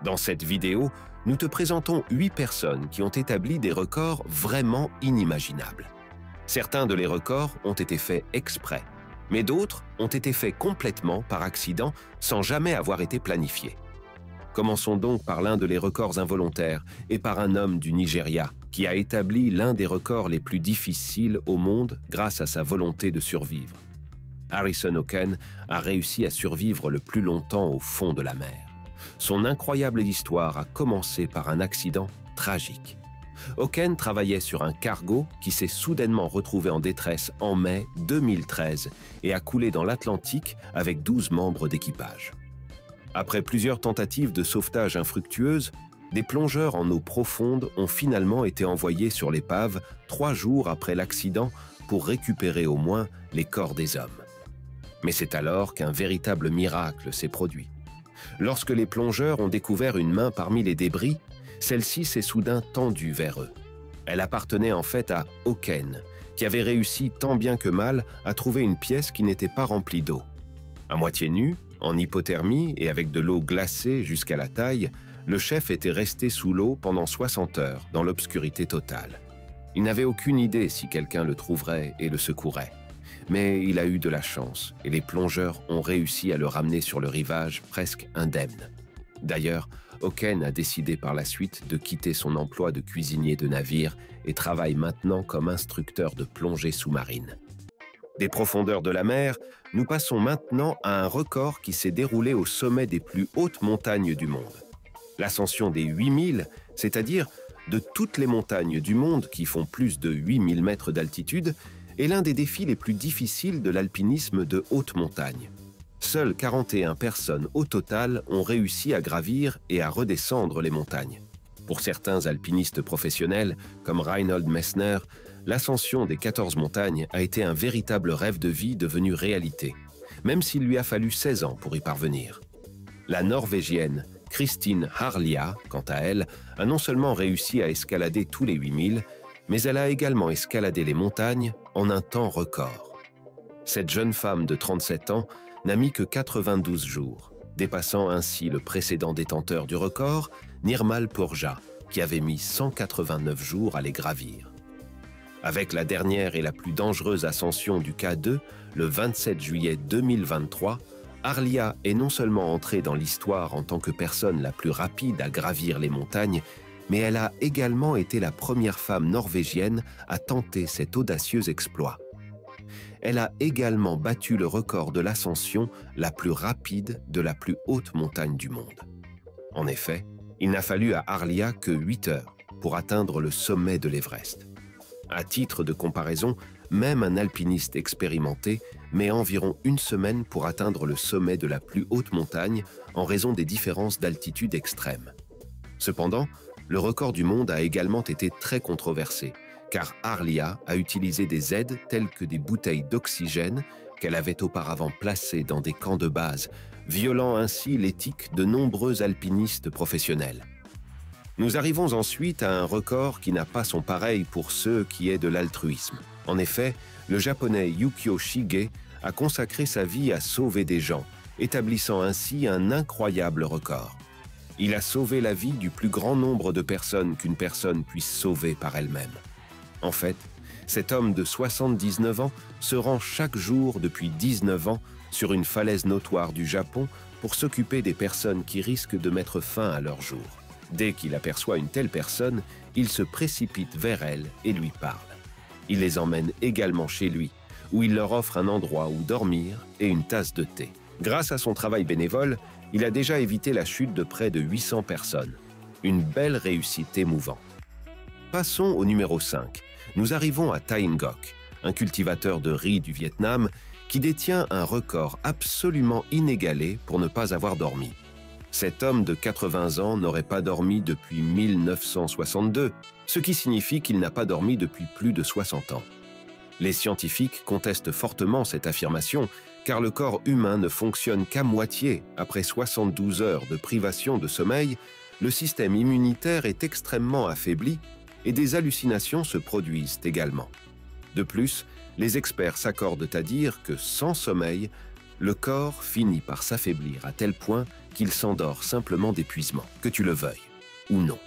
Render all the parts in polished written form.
Dans cette vidéo, nous te présentons 8 personnes qui ont établi des records vraiment inimaginables. Certains de les records ont été faits exprès, mais d'autres ont été faits complètement par accident sans jamais avoir été planifiés. Commençons donc par l'un de les records involontaires et par un homme du Nigeria qui a établi l'un des records les plus difficiles au monde grâce à sa volonté de survivre. Harrison Oken a réussi à survivre le plus longtemps au fond de la mer. Son incroyable histoire a commencé par un accident tragique. Oken travaillait sur un cargo qui s'est soudainement retrouvé en détresse en mai 2013 et a coulé dans l'Atlantique avec 12 membres d'équipage. Après plusieurs tentatives de sauvetage infructueuses, des plongeurs en eau profonde ont finalement été envoyés sur l'épave 3 jours après l'accident pour récupérer au moins les corps des hommes. Mais c'est alors qu'un véritable miracle s'est produit. Lorsque les plongeurs ont découvert une main parmi les débris, celle-ci s'est soudain tendue vers eux. Elle appartenait en fait à Oken, qui avait réussi tant bien que mal à trouver une pièce qui n'était pas remplie d'eau. À moitié nu, en hypothermie et avec de l'eau glacée jusqu'à la taille, le chef était resté sous l'eau pendant 60 heures dans l'obscurité totale. Il n'avait aucune idée si quelqu'un le trouverait et le secourait. Mais il a eu de la chance et les plongeurs ont réussi à le ramener sur le rivage presque indemne. D'ailleurs, Oken a décidé par la suite de quitter son emploi de cuisinier de navire et travaille maintenant comme instructeur de plongée sous-marine. Des profondeurs de la mer, nous passons maintenant à un record qui s'est déroulé au sommet des plus hautes montagnes du monde. L'ascension des 8000, c'est-à-dire de toutes les montagnes du monde qui font plus de 8000 mètres d'altitude, est l'un des défis les plus difficiles de l'alpinisme de haute montagne. Seules 41 personnes au total ont réussi à gravir et à redescendre les montagnes. Pour certains alpinistes professionnels, comme Reinhold Messner, l'ascension des 14 montagnes a été un véritable rêve de vie devenu réalité, même s'il lui a fallu 16 ans pour y parvenir. La Norvégienne Kristin Harlia, quant à elle, a non seulement réussi à escalader tous les 8000, mais elle a également escaladé les montagnes en un temps record. Cette jeune femme de 37 ans n'a mis que 92 jours, dépassant ainsi le précédent détenteur du record, Nirmal Purja, qui avait mis 189 jours à les gravir. Avec la dernière et la plus dangereuse ascension du K2, le 27 juillet 2023, Harlia est non seulement entrée dans l'histoire en tant que personne la plus rapide à gravir les montagnes, mais elle a également été la première femme norvégienne à tenter cet audacieux exploit. Elle a également battu le record de l'ascension la plus rapide de la plus haute montagne du monde. En effet, il n'a fallu à Harlia que 8 heures pour atteindre le sommet de l'Everest. À titre de comparaison, même un alpiniste expérimenté met environ 1 semaine pour atteindre le sommet de la plus haute montagne en raison des différences d'altitude extrêmes. Cependant, le record du monde a également été très controversé, car Harlia a utilisé des aides telles que des bouteilles d'oxygène qu'elle avait auparavant placées dans des camps de base, violant ainsi l'éthique de nombreux alpinistes professionnels. Nous arrivons ensuite à un record qui n'a pas son pareil pour ceux qui est de l'altruisme. En effet, le japonais Yukio Shige a consacré sa vie à sauver des gens, établissant ainsi un incroyable record. Il a sauvé la vie du plus grand nombre de personnes qu'une personne puisse sauver par elle-même. En fait, cet homme de 79 ans se rend chaque jour depuis 19 ans sur une falaise notoire du Japon pour s'occuper des personnes qui risquent de mettre fin à leur jour. Dès qu'il aperçoit une telle personne, il se précipite vers elle et lui parle. Il les emmène également chez lui, où il leur offre un endroit où dormir et une tasse de thé. Grâce à son travail bénévole, il a déjà évité la chute de près de 800 personnes. Une belle réussite émouvante. Passons au numéro 5. Nous arrivons à Thai Ngoc, un cultivateur de riz du Vietnam qui détient un record absolument inégalé pour ne pas avoir dormi. Cet homme de 80 ans n'aurait pas dormi depuis 1962, ce qui signifie qu'il n'a pas dormi depuis plus de 60 ans. Les scientifiques contestent fortement cette affirmation, car le corps humain ne fonctionne qu'à moitié après 72 heures de privation de sommeil, le système immunitaire est extrêmement affaibli et des hallucinations se produisent également. De plus, les experts s'accordent à dire que sans sommeil, le corps finit par s'affaiblir à tel point qu'il s'endort simplement d'épuisement, que tu le veuilles ou non.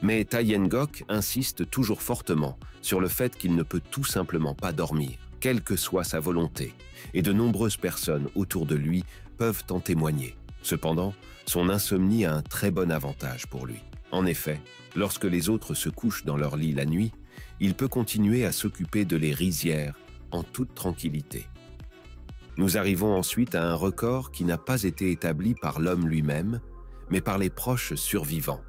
Mais Tai Ngoc insiste toujours fortement sur le fait qu'il ne peut tout simplement pas dormir, quelle que soit sa volonté, et de nombreuses personnes autour de lui peuvent en témoigner. Cependant, son insomnie a un très bon avantage pour lui. En effet, lorsque les autres se couchent dans leur lit la nuit, il peut continuer à s'occuper de les rizières en toute tranquillité. Nous arrivons ensuite à un record qui n'a pas été établi par l'homme lui-même, mais par les proches survivants,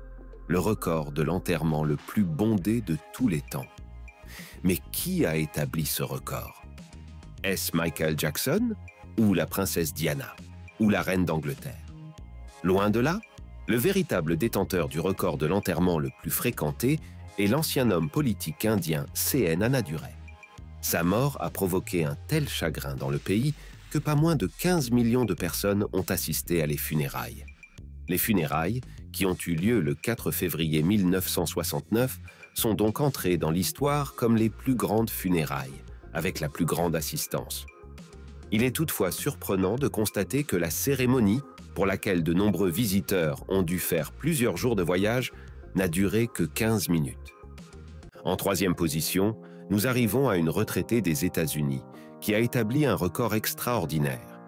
le record de l'enterrement le plus bondé de tous les temps. Mais qui a établi ce record? Est-ce Michael Jackson ou la princesse Diana ou la reine d'Angleterre? Loin de là, le véritable détenteur du record de l'enterrement le plus fréquenté est l'ancien homme politique indien C.N. Annadurai. Sa mort a provoqué un tel chagrin dans le pays que pas moins de 15 millions de personnes ont assisté à les funérailles. Les funérailles, qui ont eu lieu le 4 février 1969, sont donc entrées dans l'histoire comme les plus grandes funérailles, avec la plus grande assistance. Il est toutefois surprenant de constater que la cérémonie, pour laquelle de nombreux visiteurs ont dû faire plusieurs jours de voyage, n'a duré que 15 minutes. En troisième position, nous arrivons à une retraitée des États-Unis qui a établi un record extraordinaire.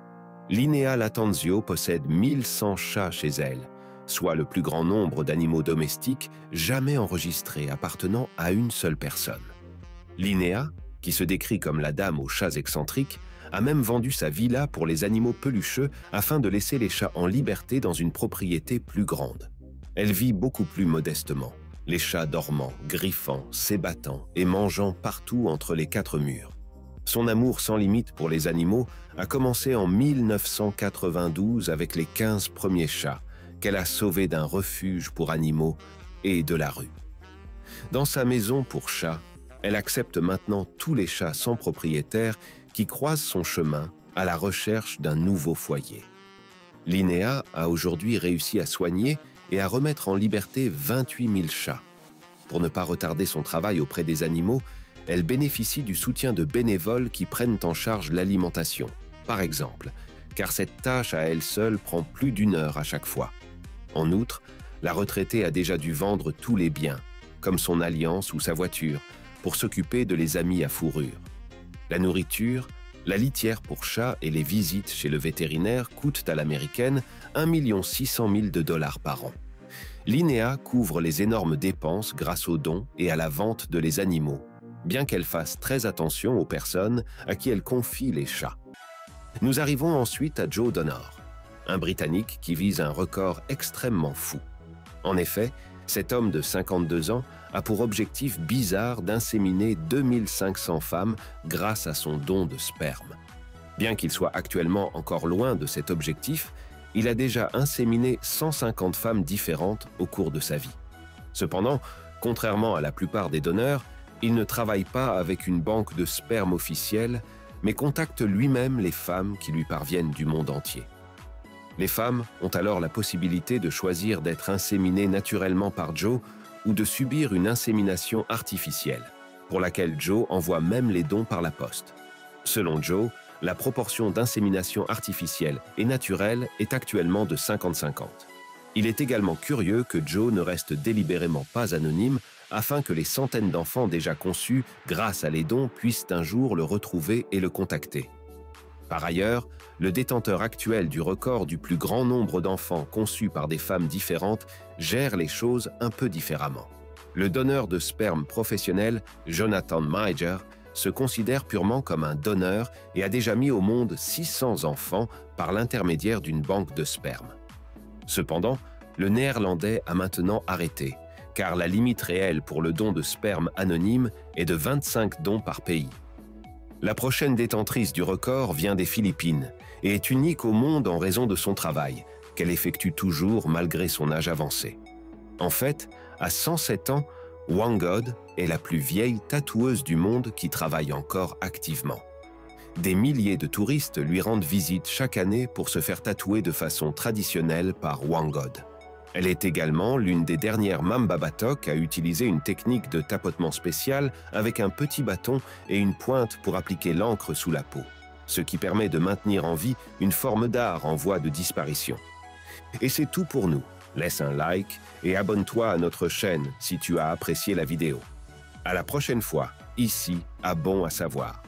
Linnea Latanzio possède 1100 chats chez elle, soit le plus grand nombre d'animaux domestiques jamais enregistrés appartenant à une seule personne. Linnea, qui se décrit comme la dame aux chats excentriques, a même vendu sa villa pour les animaux pelucheux afin de laisser les chats en liberté dans une propriété plus grande. Elle vit beaucoup plus modestement, les chats dormant, griffant, s'ébattant et mangeant partout entre les quatre murs. Son amour sans limite pour les animaux a commencé en 1992 avec les 15 premiers chats qu'elle a sauvés d'un refuge pour animaux et de la rue. Dans sa maison pour chats, elle accepte maintenant tous les chats sans propriétaire qui croisent son chemin à la recherche d'un nouveau foyer. Linnea a aujourd'hui réussi à soigner et à remettre en liberté 28 000 chats. Pour ne pas retarder son travail auprès des animaux, elle bénéficie du soutien de bénévoles qui prennent en charge l'alimentation, par exemple, car cette tâche à elle seule prend plus d'1 heure à chaque fois. En outre, la retraitée a déjà dû vendre tous les biens, comme son alliance ou sa voiture, pour s'occuper de les amis à fourrure. La nourriture, la litière pour chats et les visites chez le vétérinaire coûtent à l'américaine 1 600 000 $ par an. Linnea couvre les énormes dépenses grâce aux dons et à la vente de les animaux, bien qu'elle fasse très attention aux personnes à qui elle confie les chats. Nous arrivons ensuite à Joe Donnor, un Britannique qui vise un record extrêmement fou. En effet, cet homme de 52 ans a pour objectif bizarre d'inséminer 2500 femmes grâce à son don de sperme. Bien qu'il soit actuellement encore loin de cet objectif, il a déjà inséminé 150 femmes différentes au cours de sa vie. Cependant, contrairement à la plupart des donneurs, il ne travaille pas avec une banque de sperme officielle, mais contacte lui-même les femmes qui lui parviennent du monde entier. Les femmes ont alors la possibilité de choisir d'être inséminées naturellement par Joe ou de subir une insémination artificielle, pour laquelle Joe envoie même les dons par la poste. Selon Joe, la proportion d'insémination artificielle et naturelle est actuellement de 50-50. Il est également curieux que Joe ne reste délibérément pas anonyme afin que les centaines d'enfants déjà conçus grâce à les dons puissent un jour le retrouver et le contacter. Par ailleurs, le détenteur actuel du record du plus grand nombre d'enfants conçus par des femmes différentes gère les choses un peu différemment. Le donneur de sperme professionnel, Jonathan Meijer, se considère purement comme un donneur et a déjà mis au monde 600 enfants par l'intermédiaire d'une banque de sperme. Cependant, le Néerlandais a maintenant arrêté, car la limite réelle pour le don de sperme anonyme est de 25 dons par pays. La prochaine détentrice du record vient des Philippines et est unique au monde en raison de son travail, qu'elle effectue toujours malgré son âge avancé. En fait, à 107 ans, Wangod est la plus vieille tatoueuse du monde qui travaille encore activement. Des milliers de touristes lui rendent visite chaque année pour se faire tatouer de façon traditionnelle par Wangod. Elle est également l'une des dernières Mamba Batok à utiliser une technique de tapotement spéciale avec un petit bâton et une pointe pour appliquer l'encre sous la peau, ce qui permet de maintenir en vie une forme d'art en voie de disparition. Et c'est tout pour nous. Laisse un like et abonne-toi à notre chaîne si tu as apprécié la vidéo. À la prochaine fois, ici à Bon à savoir.